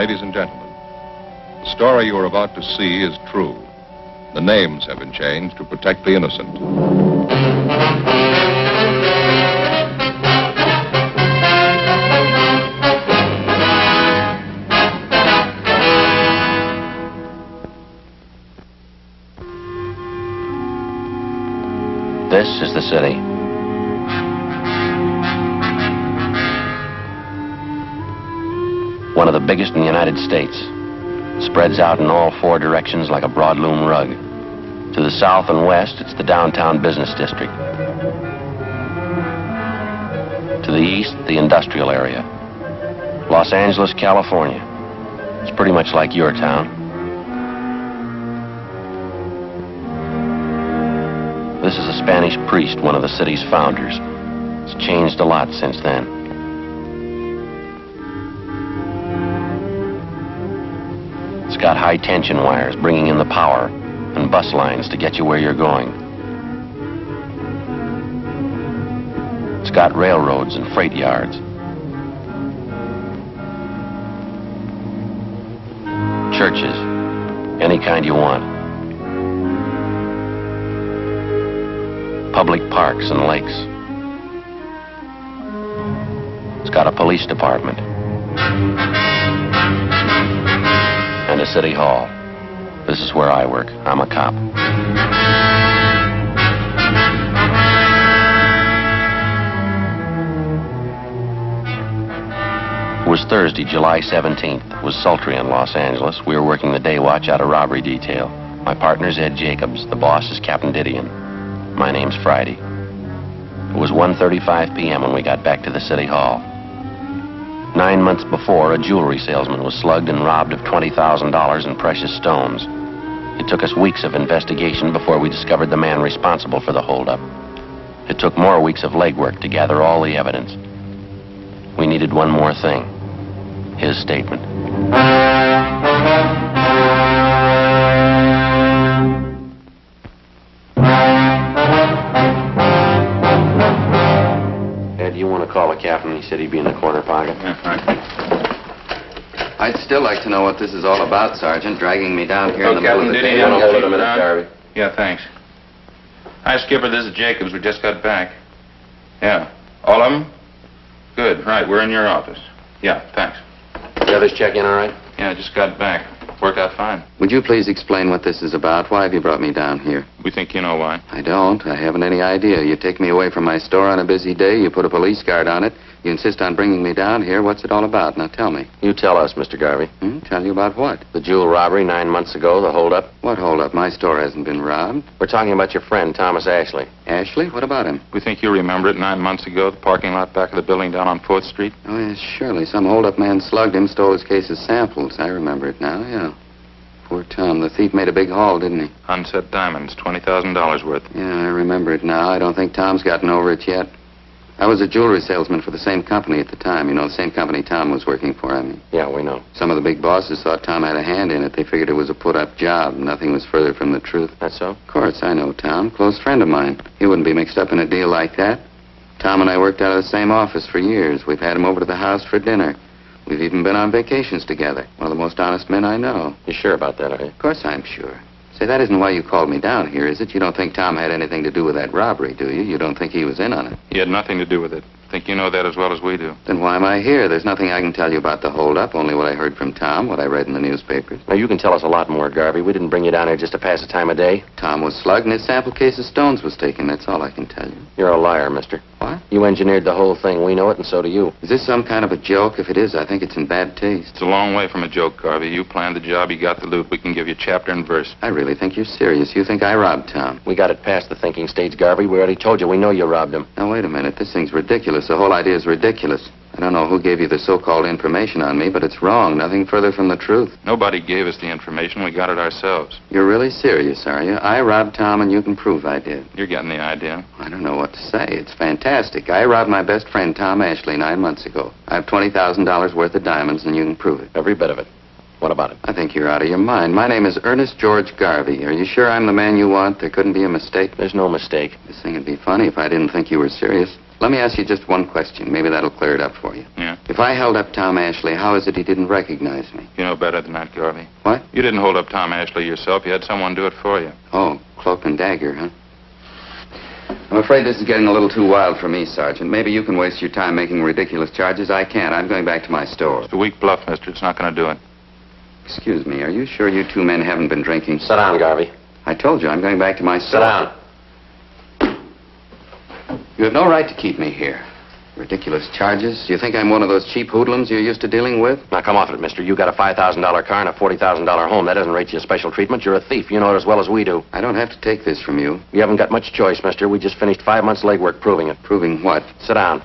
Ladies and gentlemen, the story you are about to see is true. The names have been changed to protect the innocent. This is the city. One of the biggest in the United States. Spreads out in all four directions like a broadloom rug. To the south and west, it's the downtown business district. To the east, the industrial area. Los Angeles, California. It's pretty much like your town. This is a Spanish priest, one of the city's founders. It's changed a lot since then. It's got high-tension wires bringing in the power and bus lines to get you where you're going. It's got railroads and freight yards. Churches, any kind you want. Public parks and lakes. It's got a police department. And a city hall. This is where I work. I'm a cop. It was Thursday, July 17th. It was sultry in Los Angeles. We were working the day watch out of robbery detail. My partner's Ed Jacobs. The boss is Captain Didion. My name's Friday. It was 1:35 p.m. when we got back to the city hall. 9 months before, a jewelry salesman was slugged and robbed of $20,000 in precious stones. It took us weeks of investigation before we discovered the man responsible for the holdup. It took more weeks of legwork to gather all the evidence. We needed one more thing. His statement. Ed, you want to call the captain? He said he'd be in the corner pocket. Yeah, fine. I'd still like to know what this is all about, Sergeant, dragging me down here in the middle of the day. You want to hold it a minute, Garvey? Yeah, thanks. Hi, Skipper, this is Jacobs. We just got back. Yeah. All of them? Good. Right, we're in your office. Yeah, thanks. The others check in all right? Yeah, just got back. Worked out fine. Would you please explain what this is about? Why have you brought me down here? We think you know why. I don't. I haven't any idea. You take me away from my store on a busy day, you put a police guard on it, you insist on bringing me down here. What's it all about? Now tell me. You tell us, Mr. Garvey. Tell you about what? The jewel robbery 9 months ago, the holdup. What holdup? My store hasn't been robbed. We're talking about your friend, Thomas Ashley. Ashley? What about him? We think you remember it 9 months ago, the parking lot back of the building down on 4th Street. Oh, yes, surely. Some holdup man slugged him, stole his case of samples. I remember it now, yeah. Poor Tom. The thief made a big haul, didn't he? Unset diamonds, $20,000 worth. Yeah, I remember it now. I don't think Tom's gotten over it yet. I was a jewelry salesman for the same company at the time. You know, the same company Tom was working for, I mean. Yeah, we know. Some of the big bosses thought Tom had a hand in it. They figured it was a put-up job. Nothing was further from the truth. That's so? Of course, I know Tom. Close friend of mine. He wouldn't be mixed up in a deal like that. Tom and I worked out of the same office for years. We've had him over to the house for dinner. We've even been on vacations together. One of the most honest men I know. You sure about that, are you? Of course I'm sure. Say, that isn't why you called me down here, is it? You don't think Tom had anything to do with that robbery, do you? You don't think he was in on it? He had nothing to do with it. Think you know that as well as we do. Then why am I here? There's nothing I can tell you about the holdup, only what I heard from Tom, what I read in the newspapers. Now, you can tell us a lot more, Garvey. We didn't bring you down here just to pass the time of day. Tom was slugged and his sample case of stones was taken. That's all I can tell you. You're a liar, mister. What? You engineered the whole thing. We know it, and so do you. Is this some kind of a joke? If it is, I think it's in bad taste. It's a long way from a joke, Garvey. You planned the job, you got the loot. We can give you chapter and verse. I really think you're serious. You think I robbed Tom? We got it past the thinking stage, Garvey. We already told you we know you robbed him. Now, wait a minute. This thing's ridiculous. The whole idea is ridiculous. I don't know who gave you the so-called information on me, but it's wrong. Nothing further from the truth. Nobody gave us the information. We got it ourselves. You're really serious, are you? I robbed Tom, and you can prove I did. You're getting the idea. I don't know what to say. It's fantastic. I robbed my best friend, Tom Ashley, 9 months ago. I have $20,000 worth of diamonds, and you can prove it. Every bit of it. What about it? I think you're out of your mind. My name is Ernest George Garvey. Are you sure I'm the man you want? There couldn't be a mistake? There's no mistake. This thing would be funny if I didn't think you were serious. Let me ask you just one question. Maybe that'll clear it up for you. Yeah? If I held up Tom Ashley, how is it he didn't recognize me? You know better than that, Garvey. What? You didn't hold up Tom Ashley yourself. You had someone do it for you. Oh, cloak and dagger, huh? I'm afraid this is getting a little too wild for me, Sergeant. Maybe you can waste your time making ridiculous charges. I can't. I'm going back to my store. It's a weak bluff, mister. It's not going to do it. Excuse me, are you sure you two men haven't been drinking? Sit down, Garvey. I told you, I'm going back to my store. Sit down. You have no right to keep me here. Ridiculous charges. You think I'm one of those cheap hoodlums you're used to dealing with? Now, come off it, mister. You got a $5,000 car and a $40,000 home. That doesn't rate you special treatment. You're a thief. You know it as well as we do. I don't have to take this from you. You haven't got much choice, mister. We just finished 5 months legwork proving it. Proving what? Sit down.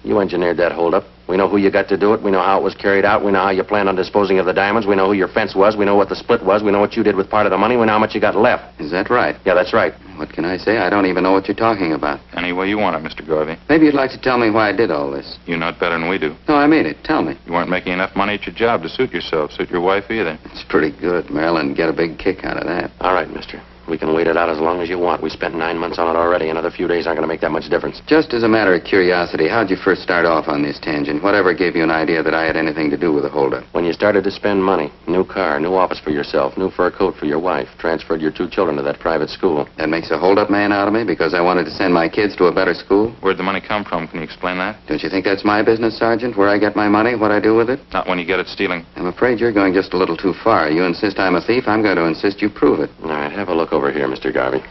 You engineered that holdup. We know who you got to do it. We know how it was carried out. We know how you planned on disposing of the diamonds. We know who your fence was. We know what the split was. We know what you did with part of the money. We know how much you got left. Is that right? Yeah, that's right. What can I say? I don't even know what you're talking about. Any way you want it, Mr. Garvey. Maybe you'd like to tell me why I did all this. You know it better than we do. No, I mean it. Tell me. You weren't making enough money at your job to suit yourself, suit your wife either. It's pretty good. Marilyn get a big kick out of that. All right, mister. We can wait it out as long as you want. We spent 9 months on it already. Another few days aren't going to make that much difference. Just as a matter of curiosity, how'd you first start off on this tangent? Whatever gave you an idea that I had anything to do with the holdup? When you started to spend money, new car, new office for yourself, new fur coat for your wife, transferred your 2 children to that private school. That makes a holdup man out of me because I wanted to send my kids to a better school? Where'd the money come from? Can you explain that? Don't you think that's my business, Sergeant? Where I get my money, what I do with it? Not when you get it stealing. I'm afraid you're going just a little too far. You insist I'm a thief, I'm going to insist you prove it. All right, have a look over here, Mr. Garvey.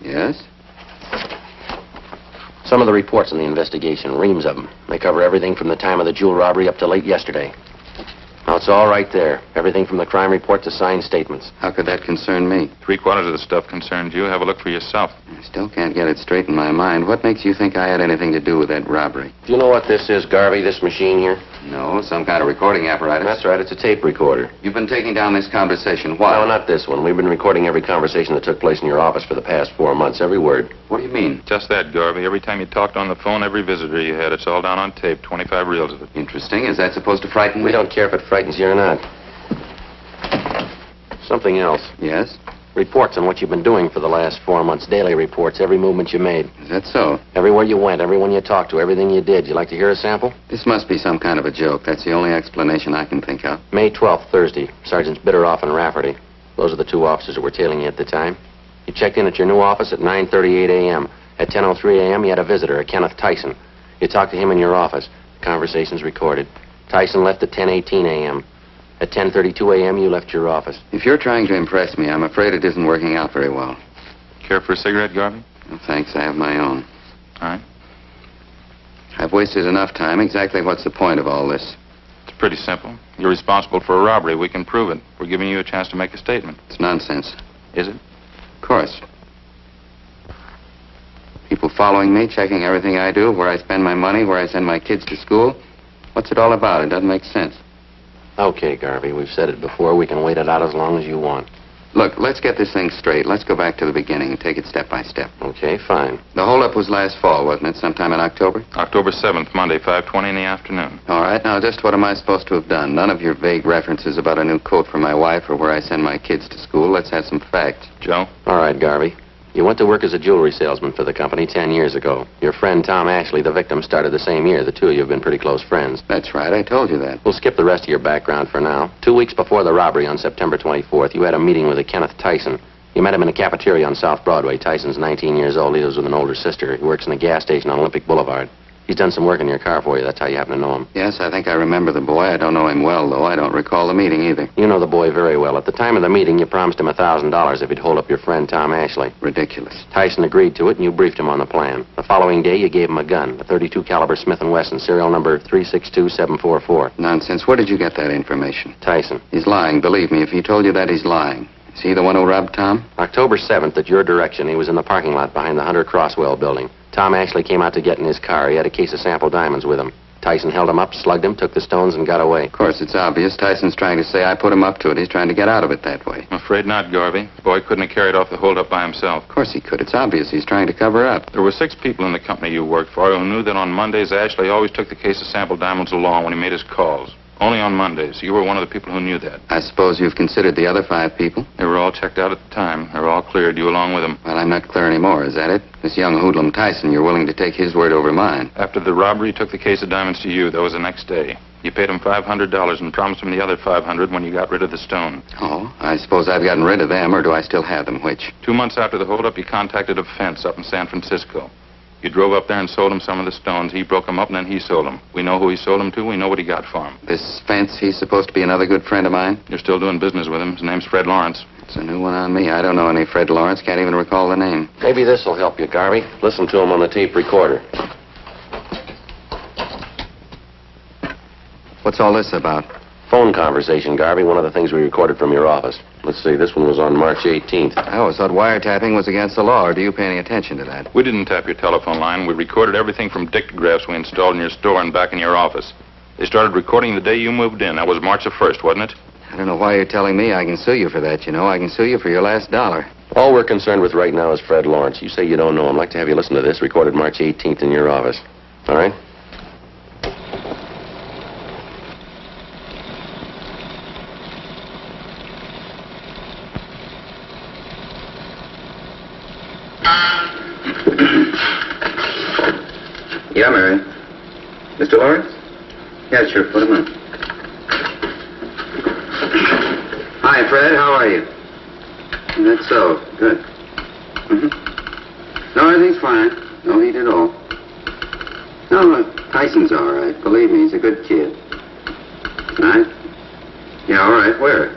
Yes? Some of the reports in the investigation, reams of them. They cover everything from the time of the jewel robbery up to late yesterday. Now, it's all right there. Everything from the crime report to signed statements. How could that concern me? 3/4 of the stuff concerns you. Have a look for yourself. I still can't get it straight in my mind. What makes you think I had anything to do with that robbery? Do you know what this is, Garvey, this machine here? No, some kind of recording apparatus. That's right, it's a tape recorder. You've been taking down this conversation. Why? No, not this one. We've been recording every conversation that took place in your office for the past 4 months, every word. What do you mean? Just that, Garvey. Every time you talked on the phone, every visitor you had, it's all down on tape. 25 reels of it. Interesting. Is that supposed to frighten me? We don't care if it frightens you or not. Something else. Yes? Reports on what you've been doing for the last 4 months. Daily reports, every movement you made. Is that so? Everywhere you went, everyone you talked to, everything you did. You like to hear a sample? This must be some kind of a joke. That's the only explanation I can think of. May 12th, Thursday. Sergeants Bitteroff and Rafferty. Those are the 2 officers that were tailing you at the time. You checked in at your new office at 9:38 a.m. At 10:03 a.m., you had a visitor, a Kenneth Tyson. You talked to him in your office. The conversation's recorded. Tyson left at 10:18 a.m. At 10:32 a.m., you left your office. If you're trying to impress me, I'm afraid it isn't working out very well. Care for a cigarette, Garvey? Well, thanks, I have my own. All right. I've wasted enough time. Exactly what's the point of all this? It's pretty simple. You're responsible for a robbery. We can prove it. We're giving you a chance to make a statement. It's nonsense. Is it? Of course. People following me, checking everything I do, where I spend my money, where I send my kids to school. What's it all about? It doesn't make sense. Okay, Garvey, we've said it before. We can wait it out as long as you want. Look, let's get this thing straight. Let's go back to the beginning and take it step by step. Okay, fine. The holdup was last fall, wasn't it? Sometime in October? October 7th, Monday, 5:20 in the afternoon. All right, now just what am I supposed to have done? None of your vague references about a new coat for my wife or where I send my kids to school. Let's have some facts. Joe? All right, Garvey. You went to work as a jewelry salesman for the company 10 years ago. Your friend Tom Ashley, the victim, started the same year. The 2 of you have been pretty close friends. That's right, I told you that. We'll skip the rest of your background for now. 2 weeks before the robbery on September 24th, you had a meeting with a Kenneth Tyson. You met him in a cafeteria on South Broadway. Tyson's 19 years old. He lives with an older sister. He works in a gas station on Olympic Boulevard. He's done some work in your car for you. That's how you happen to know him. Yes, I think I remember the boy. I don't know him well, though. I don't recall the meeting either. You know the boy very well. At the time of the meeting, you promised him $1,000 if he'd hold up your friend Tom Ashley. Ridiculous. Tyson agreed to it, and you briefed him on the plan. The following day, you gave him a gun, a .32 caliber Smith & Wesson, serial number 362744. Nonsense. Where did you get that information? Tyson. He's lying. Believe me, if he told you that, he's lying. Is he the one who robbed Tom? October 7th, at your direction, he was in the parking lot behind the Hunter Crosswell building. Tom Ashley came out to get in his car. He had a case of sample diamonds with him. Tyson held him up, slugged him, took the stones, and got away. Of course, it's obvious. Tyson's trying to say I put him up to it. He's trying to get out of it that way. I'm afraid not, Garvey. The boy couldn't have carried off the holdup by himself. Of course he could. It's obvious he's trying to cover up. There were 6 people in the company you worked for who knew that on Mondays, Ashley always took the case of sample diamonds along when he made his calls. Only on Mondays. You were one of the people who knew that. I suppose you've considered the other 5 people? They were all checked out at the time. They were all cleared, you along with them. Well, I'm not clear anymore. Is that it? This young hoodlum Tyson, you're willing to take his word over mine. After the robbery, he took the case of diamonds to you. That was the next day. You paid him $500 and promised him the other $500 when you got rid of the stone. Oh, I suppose I've gotten rid of them, or do I still have them? Which? 2 months after the holdup, you contacted a fence up in San Francisco. You drove up there and sold him some of the stones. He broke them up, and then he sold them. We know who he sold them to. We know what he got for them. This Fence, he's supposed to be another good friend of mine? You're still doing business with him. His name's Fred Lawrence. It's a new one on me. I don't know any Fred Lawrence. Can't even recall the name. Maybe this will help you, Garvey. Listen to him on the tape recorder. What's all this about? Phone conversation, Garvey. One of the things we recorded from your office. Let's see, this one was on March 18th. I always thought wiretapping was against the law, or do you pay any attention to that? We didn't tap your telephone line. We recorded everything from dictagraphs we installed in your store and back in your office. They started recording the day you moved in. That was March the 1st, wasn't it? I don't know why you're telling me I can sue you for that, you know. I can sue you for your last dollar. All we're concerned with right now is Fred Lawrence. You say you don't know him. I'd like to have you listen to this, recorded March 18th in your office. All right? Yeah, Mary. Mr. Lawrence? Yeah, sure. Put him in. Hi, Fred. How are you? That's so. Good. No, everything's fine. No heat at all. No, Tyson's all right. Believe me, he's a good kid. Right? Yeah, all right. Where?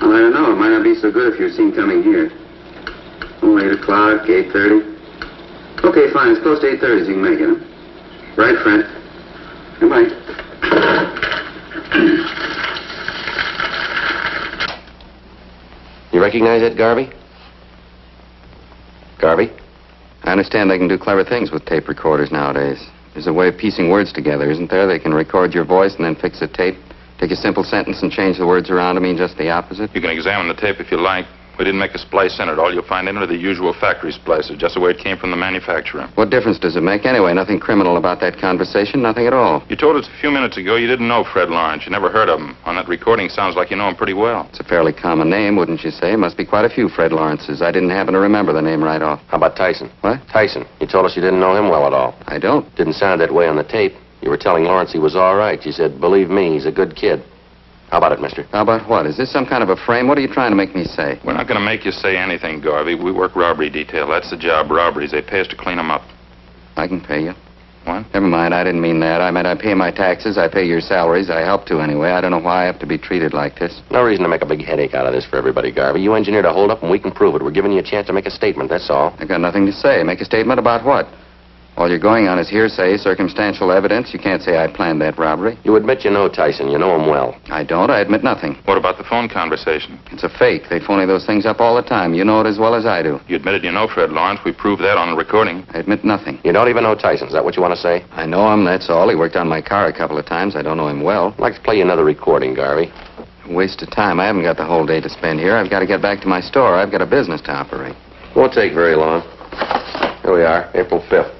Well, I don't know. It might not be so good if you're seen coming here. Oh, 8 o'clock, 8:30. Okay, fine. It's close to 8:30, so you can make it, huh? Right, Fred. Goodbye. You recognize it, Garvey? Garvey? I understand they can do clever things with tape recorders nowadays. There's a way of piecing words together, isn't there? They can record your voice and then fix a tape, take a simple sentence and change the words around to mean just the opposite. You can examine the tape if you like. We didn't make a splice in it. All you'll find in it are the usual factory splices, just the way it came from the manufacturer. What difference does it make anyway? Nothing criminal about that conversation, nothing at all. You told us a few minutes ago you didn't know Fred Lawrence. You never heard of him. On that recording, sounds like you know him pretty well. It's a fairly common name, wouldn't you say? Must be quite a few Fred Lawrences. I didn't happen to remember the name right off. How about Tyson? What? Tyson. You told us you didn't know him well at all. I don't. Didn't sound that way on the tape. You were telling Lawrence he was all right. You said, believe me, he's a good kid. How about it, mister? How about what? Is this some kind of a frame? What are you trying to make me say? We're not going to make you say anything, Garvey. We work robbery detail. That's the job, robberies. They pay us to clean them up. I can pay you. What? Never mind, I didn't mean that. I meant I pay my taxes, I pay your salaries. I help to anyway. I don't know why I have to be treated like this. No reason to make a big headache out of this for everybody, Garvey. You engineered a holdup, and we can prove it. We're giving you a chance to make a statement, that's all. I got nothing to say. Make a statement about what? All you're going on is hearsay, circumstantial evidence. You can't say I planned that robbery. You admit you know Tyson. You know him well. I don't. I admit nothing. What about the phone conversation? It's a fake. They phony those things up all the time. You know it as well as I do. You admitted you know Fred Lawrence. We proved that on the recording. I admit nothing. You don't even know Tyson. Is that what you want to say? I know him, that's all. He worked on my car a couple of times. I don't know him well. I'd like to play you another recording, Garvey. Waste of time. I haven't got the whole day to spend here. I've got to get back to my store. I've got a business to operate. Won't take very long. Here we are, April 5th.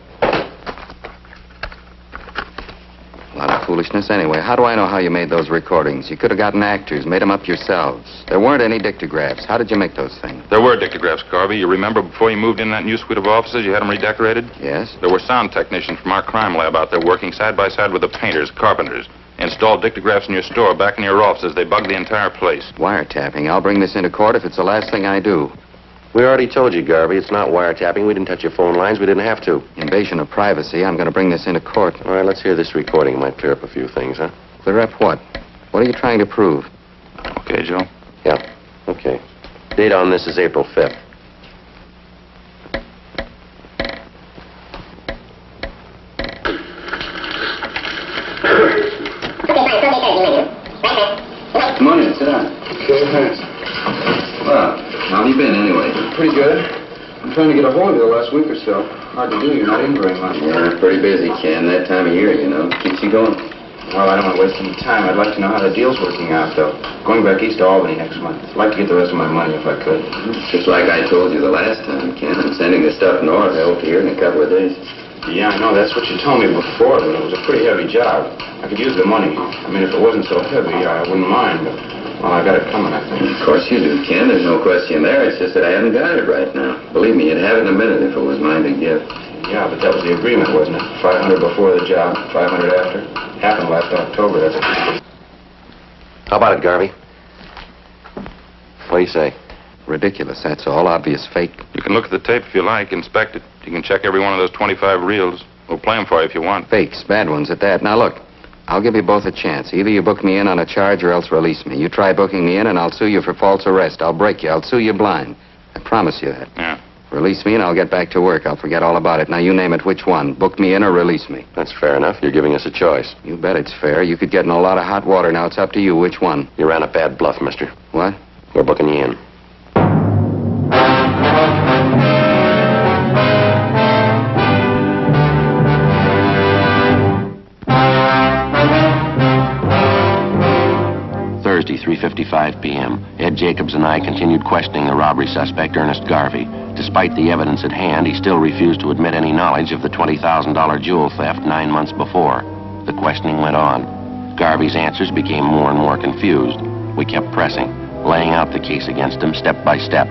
A lot of foolishness anyway. How do I know how you made those recordings? You could have gotten actors, made them up yourselves. There weren't any dictagraphs. How did you make those things? There were dictagraphs, Garvey. You remember before you moved in that new suite of offices, you had them redecorated? Yes. There were sound technicians from our crime lab out there working side by side with the painters, carpenters. Installed dictagraphs in your store, back in your offices. They bugged the entire place. Wiretapping. I'll bring this into court if it's the last thing I do. We already told you, Garvey, it's not wiretapping. We didn't touch your phone lines. We didn't have to. Invasion of privacy. I'm going to bring this into court. All right, let's hear this recording. It might clear up a few things, huh? Clear up what? What are you trying to prove? Okay, Joe. Yeah, okay. Date on this is April 5th. Come on in, sit down. Okay, thanks. Well, how have you been anyway? Pretty good. I'm trying to get a hold of you the last week or so. Hard to do. You're not in very much. Yeah, pretty busy, Ken. That time of year, you know. Keeps you going. Well, I don't want to waste any time. I'd like to know how the deal's working out, though. Going back east to Albany next month. I'd like to get the rest of my money if I could. Just like I told you the last time, Ken. I'm sending the stuff north out here in a couple of days. Yeah, I know. That's what you told me before, but it was a pretty heavy job. I could use the money. I mean, if it wasn't so heavy, I wouldn't mind, but Well, I got it coming, I think. Of course you do, Ken. There's no question there. It's just that I haven't got it right now. Believe me, you'd have it in a minute if it was mine to give. Yeah, but that was the agreement, wasn't it? 500 before the job, 500 after. Happened last October. That's it. How about it, Garvey? What do you say? Ridiculous, that's all. Obvious fake. You can look at the tape if you like, inspect it. You can check every one of those 25 reels. We'll play them for you if you want. Fakes, bad ones at that. Now, look, I'll give you both a chance. Either you book me in on a charge or else release me. You try booking me in and I'll sue you for false arrest. I'll break you. I'll sue you blind. I promise you that. Yeah. Release me and I'll get back to work. I'll forget all about it. Now, you name it. Which one? Book me in or release me? That's fair enough. You're giving us a choice. You bet it's fair. You could get in a lot of hot water. Now, it's up to you. Which one? You ran a bad bluff, mister. What? We're booking you in. Thursday, 3:55 p.m. Ed Jacobs and I continued questioning the robbery suspect, Ernest Garvey. Despite the evidence at hand, he still refused to admit any knowledge of the $20,000 jewel theft 9 months before. The questioning went on. Garvey's answers became more and more confused. We kept pressing, laying out the case against him step by step.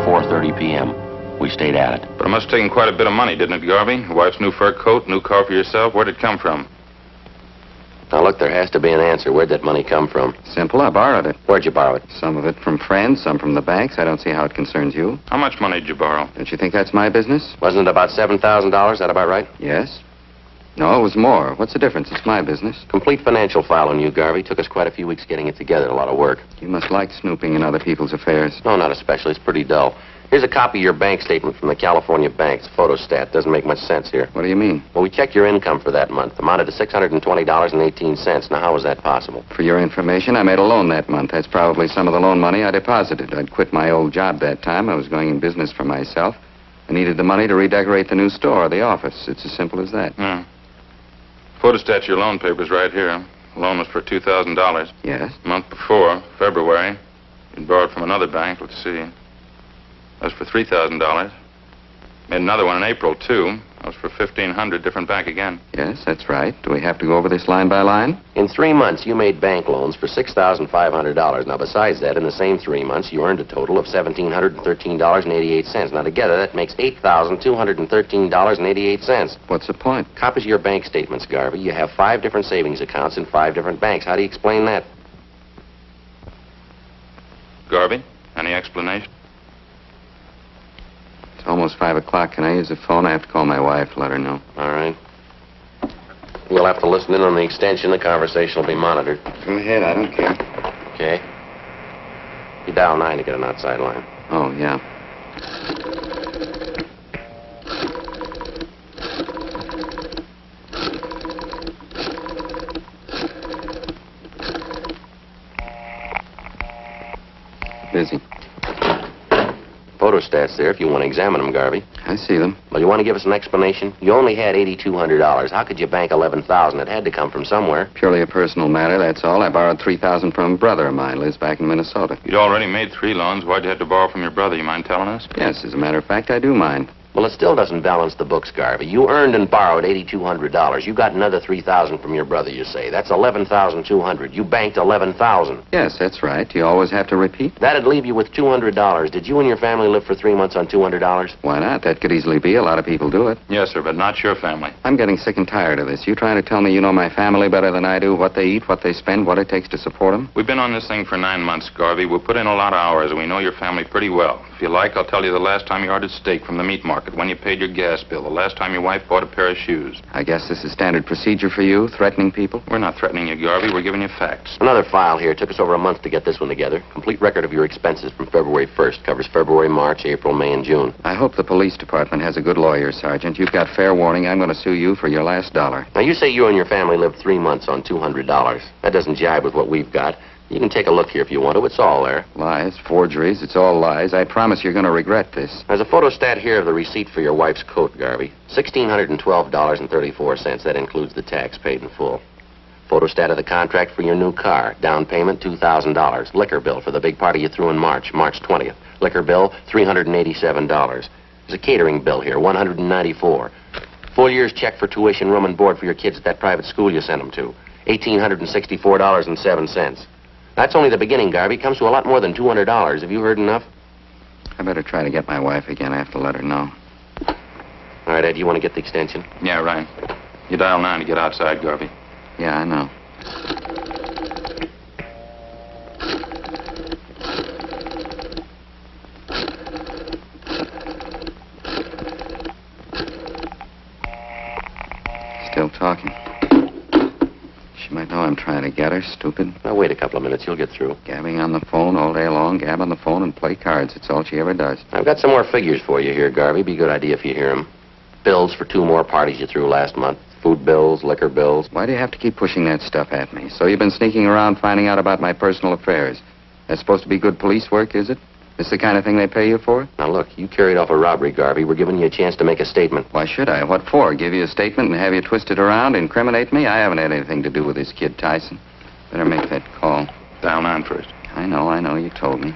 4:30 p.m. We stayed at it. But it must have taken quite a bit of money, didn't it, Garvey? Your wife's new fur coat, new car for yourself. Where'd it come from? Now, look, there has to be an answer. Where'd that money come from? Simple. I borrowed it. Where'd you borrow it? Some of it from friends, some from the banks. I don't see how it concerns you. How much money did you borrow? Don't you think that's my business? Wasn't it about $7,000? That about right? Yes. No, it was more. What's the difference? It's my business. Complete financial file on you, Garvey. Took us quite a few weeks getting it together. A lot of work. You must like snooping in other people's affairs. No, not especially. It's pretty dull. Here's a copy of your bank statement from the California banks. Photostat. Doesn't make much sense here. What do you mean? Well, we checked your income for that month. Amounted to $620.18. Now, how was that possible? For your information, I made a loan that month. That's probably some of the loan money I deposited. I'd quit my old job that time. I was going in business for myself. I needed the money to redecorate the new store, the office. It's as simple as that. Yeah. Photostat your loan papers right here. The loan was for $2,000. Yes? A month before, February, you'd borrowed from another bank. Let's see. That was for $3,000. Made another one in April, too. That was for $1,500, different bank again. Yes, that's right. Do we have to go over this line by line? In 3 months, you made bank loans for $6,500. Now, besides that, in the same 3 months, you earned a total of $1,713.88. Now, together, that makes $8,213.88. What's the point? Copies of your bank statements, Garvey. You have 5 different savings accounts in 5 different banks. How do you explain that? Garvey, any explanation? It's almost 5 o'clock. Can I use the phone? I have to call my wife, let her know. All right. You'll have to listen in on the extension. The conversation will be monitored. Go ahead, I don't care. Okay. You dial 9 to get an outside line. Oh, yeah. Busy. Photostats there if you want to examine them, Garvey. I see them. Well, you want to give us an explanation? You only had $8,200. How could you bank $11,000? It had to come from somewhere. Purely a personal matter, that's all. I borrowed $3,000 from a brother of mine, lives back in Minnesota. You'd already made 3 loans. Why'd you have to borrow from your brother? You mind telling us? Yes, as a matter of fact, I do mind. Well, it still doesn't balance the books, Garvey. You earned and borrowed $8,200. You got another $3,000 from your brother, you say. That's $11,200. You banked $11,000. Yes, that's right. Do you always have to repeat? That'd leave you with $200. Did you and your family live for 3 months on $200? Why not? That could easily be. A lot of people do it. Yes, sir, but not your family. I'm getting sick and tired of this. You trying to tell me you know my family better than I do, what they eat, what they spend, what it takes to support them? We've been on this thing for 9 months, Garvey. We've put in a lot of hours, and we know your family pretty well. If you like, I'll tell you the last time you ordered steak from the meat market, when you paid your gas bill, the last time your wife bought a pair of shoes. I guess this is standard procedure for you, threatening people? We're not threatening you, Garvey. We're giving you facts. Another file here. It took us over a month to get this one together. Complete record of your expenses from February 1st. Covers February, March, April, May, and June. I hope the police department has a good lawyer, Sergeant. You've got fair warning. I'm going to sue you for your last dollar. Now, you say you and your family lived 3 months on $200. That doesn't jibe with what we've got. You can take a look here if you want to. It's all there. Lies, forgeries, it's all lies. I promise you're going to regret this. There's a photostat here of the receipt for your wife's coat, Garvey. $1,612.34. That includes the tax paid in full. Photostat of the contract for your new car. Down payment, $2,000. Liquor bill for the big party you threw in March 20th. Liquor bill, $387. There's a catering bill here, $194. Full year's check for tuition, room, and board for your kids at that private school you sent them to. $1,864.07. That's only the beginning, Garvey. Comes to a lot more than $200. Have you heard enough? I better try to get my wife again. I have to let her know. All right, Ed, you want to get the extension? Yeah, right. You dial 9 to get outside, Garvey. Yeah, I know. Still talking. She might know I'm trying to get her, stupid. Now, wait a couple of minutes. You'll get through. Gabbing on the phone all day long, gab on the phone and play cards. It's all she ever does. I've got some more figures for you here, Garvey. Be a good idea if you hear them. Bills for 2 more parties you threw last month. Food bills, liquor bills. Why do you have to keep pushing that stuff at me? So you've been sneaking around finding out about my personal affairs. That's supposed to be good police work, is it? This the kind of thing they pay you for? Now, look, you carried off a robbery, Garvey. We're giving you a chance to make a statement. Why should I? What for? Give you a statement and have you twist it around, incriminate me? I haven't had anything to do with this kid, Tyson. Better make that call. Dial 9 first. I know. You told me.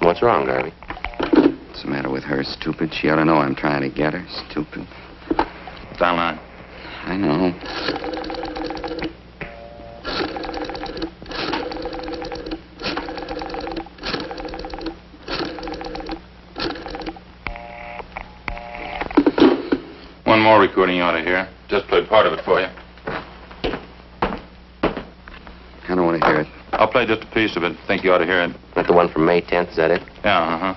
What's wrong, Garvey? What's the matter with her, stupid? She ought to know I'm trying to get her, stupid. Dial 9. I know. One more recording you ought to hear. Just played part of it for you. I don't want to hear it. I'll play just a piece of it. Think you ought to hear it. That the one from May 10th, is that it? Yeah, uh-huh.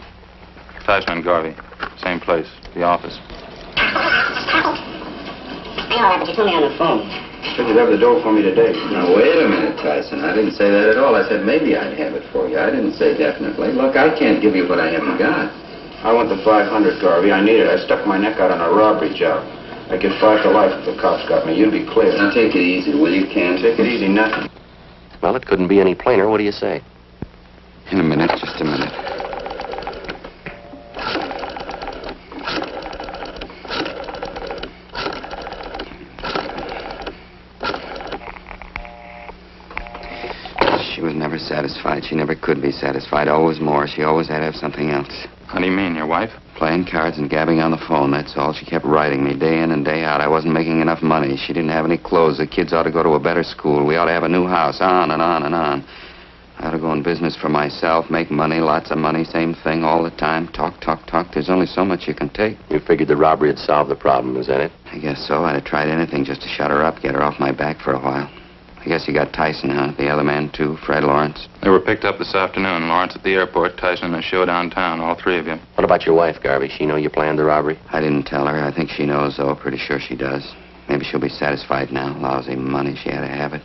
Tyson and Garvey. Same place. The office. Yeah, but you told me on the phone. Said you'd have the dough for me today. Now, wait a minute, Tyson. I didn't say that at all. I said maybe I'd have it for you. I didn't say definitely. Look, I can't give you what I haven't got. I want the 500, Garvey. I need it. I stuck my neck out on a robbery job. I'd get 5 to life if the cops got me. You'd be clear. Now, take it easy, will you, Ken? Take it easy, nothing. Well, it couldn't be any plainer. What do you say? In a minute, just a minute. She was never satisfied. She never could be satisfied. Always more. She always had to have something else. How do you mean, your wife? Playing cards and gabbing on the phone, that's all. She kept writing me day in and day out. I wasn't making enough money. She didn't have any clothes. The kids ought to go to a better school. We ought to have a new house. On and on and on. I ought to go in business for myself, make money, lots of money, same thing all the time. Talk, talk, talk. There's only so much you can take. You figured the robbery had solved the problem, is that it? I guess so. I'd have tried anything just to shut her up, get her off my back for a while. I guess you got Tyson, huh? The other man, too, Fred Lawrence. They were picked up this afternoon. Lawrence at the airport, Tyson in a show downtown, all 3 of you. What about your wife, Garvey? She know you planned the robbery? I didn't tell her. I think she knows, though. Pretty sure she does. Maybe she'll be satisfied now. Lousy money. She had to have it.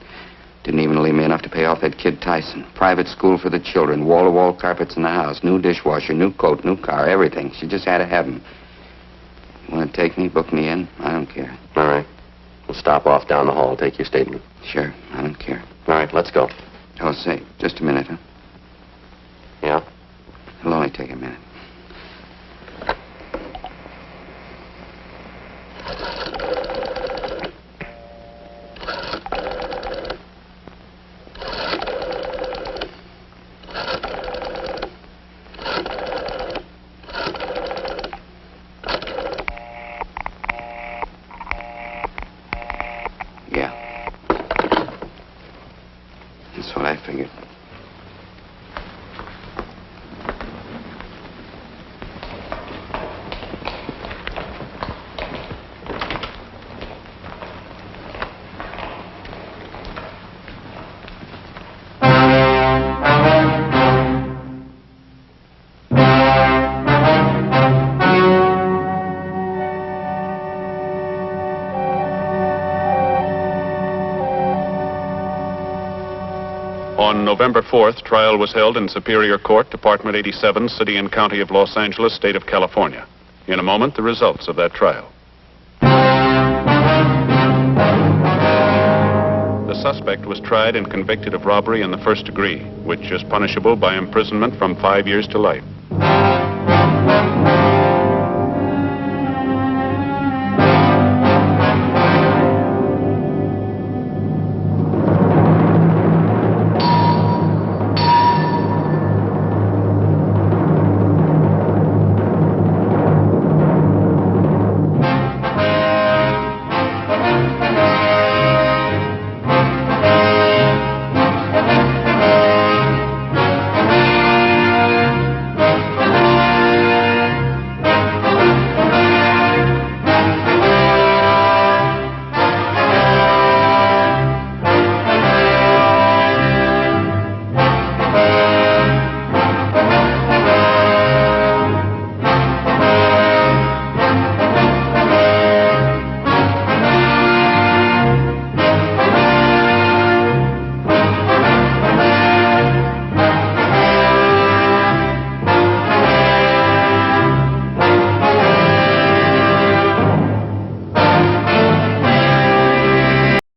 Didn't even leave me enough to pay off that kid Tyson. Private school for the children. Wall-to-wall carpets in the house. New dishwasher, new coat, new car, everything. She just had to have them. You want to take me, book me in? I don't care. All right. We'll stop off down the hall, take your statement. Sure, I don't care. All right, let's go. Oh, say, just a minute, huh? Yeah? It'll only take a minute. Yeah. That's what I figured. On November 4th, trial was held in Superior Court, Department 87, City and County of Los Angeles, State of California. In a moment, the results of that trial. The suspect was tried and convicted of robbery in the first degree, which is punishable by imprisonment from 5 years to life.